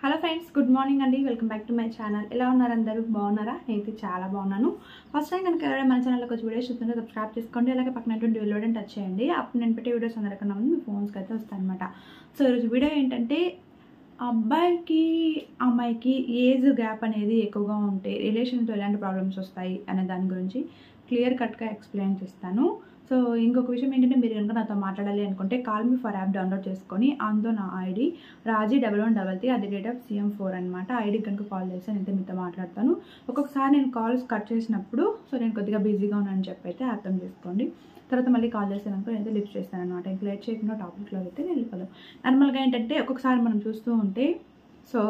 Hello friends, good morning అండి. Welcome back to my channel. ఎలా ఉన్నారు అందరూ? బాగున్నారా? నేనైతే చాలా బాగున్నాను. ఫస్ట్ టైం కనుక ఎవరైనా మన ఛానల్కి వచ్చి వీడియోస్ చూస్తుంటే సబ్స్క్రైబ్ చేసుకోండి. అలాగే పక్కనటువంటి బెల్ బటన్ టచ్ చేయండి. అప్పుడు నేను పెట్టే వీడియోస్ అందరికన్నా ముందు మీ ఫోన్స్కి అయితే వస్తాయి అనమాట. సో ఈరోజు వీడియో ఏంటంటే, అబ్బాయికి అమ్మాయికి ఏజ్ గ్యాప్ అనేది ఎక్కువగా ఉంటే రిలేషన్తో ఎలాంటి ప్రాబ్లమ్స్ వస్తాయి అనే దాని గురించి క్లియర్ కట్గా ఎక్స్ప్లెయిన్ చేస్తాను. సో ఇంకొక విషయం ఏంటంటే, మీరు కనుక నాతో మాట్లాడాలి అనుకుంటే call me for app download చేసుకొని అందులో నా ఐడి రాజీ1133 @CM4 అనమాట. ఐడికి కనుక కాల్ చేస్తే నేనైతే మీతో మాట్లాడతాను. ఒక్కొక్కసారి నేను కాల్స్ కట్ చేసినప్పుడు నేను కొద్దిగా బిజీగా ఉన్నానని చెప్పి అయితే అర్థం చేసుకోండి. తర్వాత మళ్ళీ కాల్ చేసానుకో నేనైతే లిఫ్ట్ చేస్తాను అనమాట. ఇంక లేట్ చేయకుండా టాపిక్లో అయితే నేను వెళ్ళిపోదాం. నార్మల్గా ఏంటంటే, ఒక్కొక్కసారి మనం చూస్తూ ఉంటే సో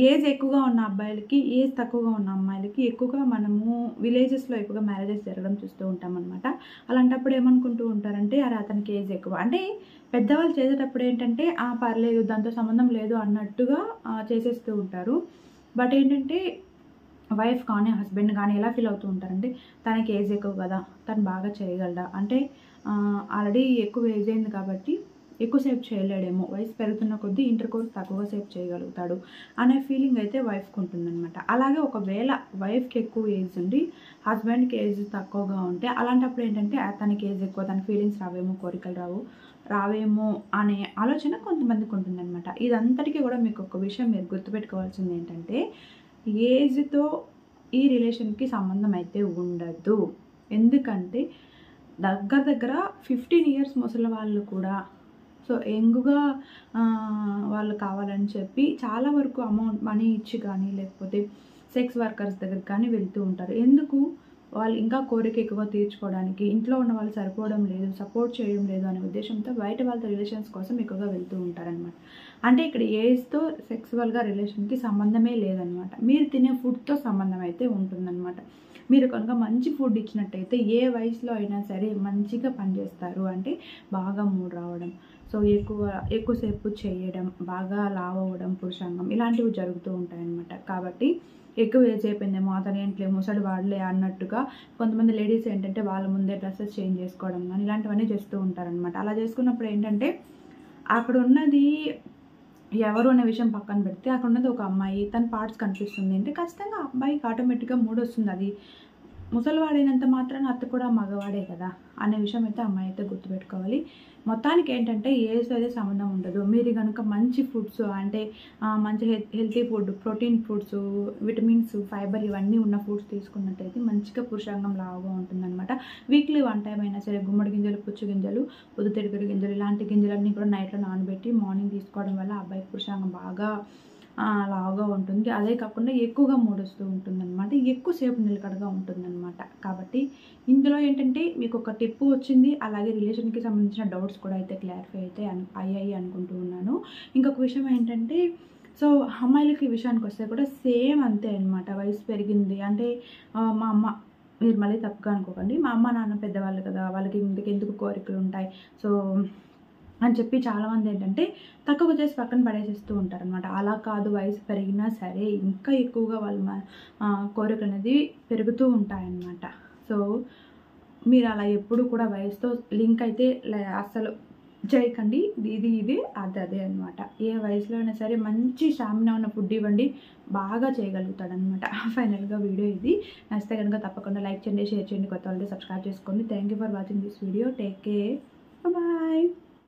ఏజ్ ఎక్కువగా ఉన్న అబ్బాయిలకి, ఏజ్ తక్కువగా ఉన్న అమ్మాయిలకి ఎక్కువగా మనము విలేజెస్లో ఎక్కువగా మ్యారేజెస్ జరగడం చూస్తూ ఉంటాం అనమాట. అలాంటప్పుడు ఏమనుకుంటూ ఉంటారంటే, అరే అతనికి ఏజ్ ఎక్కువ, అంటే పెద్దవాళ్ళు చేసేటప్పుడు ఏంటంటే పర్లేదు దాంతో సంబంధం లేదు అన్నట్టుగా చేసేస్తూ ఉంటారు. బట్ ఏంటంటే వైఫ్ కానీ హస్బెండ్ కానీ ఎలా ఫీల్ అవుతూ ఉంటారంటే, తనకి ఏజ్ ఎక్కువ కదా, తను బాగా చేయగలడా, అంటే ఆల్రెడీ ఎక్కువ ఏజ్ అయింది కాబట్టి ఎక్కువసేపు చేయలేడేమో, వయసు పెరుగుతున్న కొద్దీ ఇంటర్ కోర్స్ తక్కువగా సేపు చేయగలుగుతాడు అనే ఫీలింగ్ అయితే వైఫ్కి ఉంటుందన్నమాట. అలాగే ఒకవేళ వైఫ్కి ఎక్కువ ఏజ్ ఉండి హస్బెండ్కి ఏజ్ తక్కువగా ఉంటే అలాంటప్పుడు ఏంటంటే, తనకి ఏజ్ ఎక్కువ, తన ఫీలింగ్స్ రావేమో, కోరికలు రావేమో అనే ఆలోచన కొంతమందికి ఉంటుందన్నమాట. ఇదంతటికీ కూడా మీకు ఒక విషయం మీరు గుర్తుపెట్టుకోవాల్సింది ఏంటంటే, ఏజ్తో ఈ రిలేషన్కి సంబంధం అయితే ఉండదు. ఎందుకంటే దగ్గర 15 ఇయర్స్ ముసలి వాళ్ళు కూడా సో యంగ్గా వాళ్ళు కావాలని చెప్పి చాలా వరకు అమౌంట్ మనీ ఇచ్చి కానీ లేకపోతే సెక్స్ వర్కర్స్ దగ్గరికి కానీ వెళ్తూ ఉంటారు. ఎందుకు? వాళ్ళు ఇంకా కోరిక ఎక్కువ తీర్చుకోవడానికి, ఇంట్లో ఉన్న వాళ్ళు సరిపోవడం లేదు, సపోర్ట్ చేయడం లేదు అనే ఉద్దేశంతో బయట వాళ్ళతో రిలేషన్స్ కోసం ఎక్కువగా వెళ్తూ ఉంటారనమాట. అంటే ఇక్కడ ఏజ్తో సెక్సువల్గా రిలేషన్కి సంబంధమే లేదనమాట. మీరు తినే ఫుడ్తో సంబంధం అయితే ఉంటుందన్నమాట. మీరు కనుక మంచి ఫుడ్ ఇచ్చినట్టయితే ఏ వయసులో అయినా సరే మంచిగా పనిచేస్తారు. అంటే బాగా మూడ్ రావడం, సో ఎక్కువసేపు చేయడం, బాగా లావ్ అవ్వడం, పురుషాంగం ఇలాంటివి జరుగుతూ ఉంటాయన్నమాట. కాబట్టి ఎక్కువ ఏజ్ అయిపోయిందేమో, అతను ఏంట్లే ముసలి వాడలే అన్నట్టుగా కొంతమంది లేడీస్ ఏంటంటే వాళ్ళ ముందే డ్రెస్సెస్ చేంజ్ చేసుకోవడం కానీ ఇలాంటివన్నీ చేస్తూ ఉంటారనమాట. అలా చేసుకున్నప్పుడు ఏంటంటే, అక్కడ ఉన్నది ఎవరు అనే విషయం పక్కన పెడితే అక్కడ ఉన్నది ఒక అమ్మాయి, తన పార్ట్స్ కనిపిస్తుంది అంటే ఖచ్చితంగా అబ్బాయికి ఆటోమేటిక్గా మూడ్ వస్తుంది. అది ముసలివాడైనంత మాత్రాన అత్త కూడా మగవాడే కదా అనే విషయం అయితే అమ్మాయి అయితే గుర్తుపెట్టుకోవాలి. మొత్తానికి ఏంటంటే ఏజ్తో అయితే సంబంధం ఉండదు. మీరు కనుక మంచి ఫుడ్స్ అంటే మంచి healthy food, protein foods, vitamins, fibre ఇవన్నీ ఉన్న ఫుడ్స్ తీసుకున్నట్టయితే మంచిగా పురుషాంగం లావుగా ఉంటుందన్నమాట. వీక్లీ 1 టైం అయినా సరే గుమ్మడి గింజలు, పుచ్చు గింజలు, పొద్దుతిరుగుడు గింజలు ఇలాంటి గింజలన్నీ కూడా నైట్లో నానబెట్టి మార్నింగ్ తీసుకోవడం వల్ల అబ్బాయి పురుషాంగం బాగా లావుగా ఉంటుంది. అదే కాకుండా ఎక్కువగా మూడొస్తూ ఉంటుందన్నమాట, ఎక్కువసేపు నిలకడగా ఉంటుందన్నమాట. కాబట్టి ఇందులో ఏంటంటే మీకు ఒక టిప్ వచ్చింది. అలాగే రిలేషన్కి సంబంధించిన డౌట్స్ కూడా అయితే క్లారిఫై అయితే అయ్యాయి అనుకుంటూ ఉన్నాను. ఇంకొక విషయం ఏంటంటే, సో అమ్మాయిలకి విషయానికి వస్తే కూడా సేమ్ అంతే అనమాట. వయసు పెరిగింది అంటే మా అమ్మ, మీరు మళ్ళీ తప్పుగా అనుకోకండి, మా అమ్మ నాన్న పెద్దవాళ్ళు కదా, వాళ్ళకి ఎందుకు కోరికలు ఉంటాయి సో అని చెప్పి చాలామంది ఏంటంటే తక్కువ చేసి పక్కన పడేసేస్తూ ఉంటారనమాట. అలా కాదు, వయసు పెరిగినా సరే ఇంకా ఎక్కువగా వాళ్ళ కోరికలు అనేది పెరుగుతూ ఉంటాయన్నమాట. సో మీరు అలా ఎప్పుడు కూడా వయసుతో లింక్ అయితే అస్సలు చేయకండి. ఇది అదే అనమాట. ఏ వయసులో అయినా సరే మంచి స్టామినా ఉన్న ఫుడ్ ఇవ్వండి, బాగా చేయగలుగుతాడనమాట. ఫైనల్గా వీడియో ఇది. నచ్చితే కనుక తప్పకుండా లైక్ చేయండి, షేర్ చేయండి, కొత్త వాళ్ళని సబ్స్క్రైబ్ చేసుకోండి. Thank you for watching this video. Take care, bye.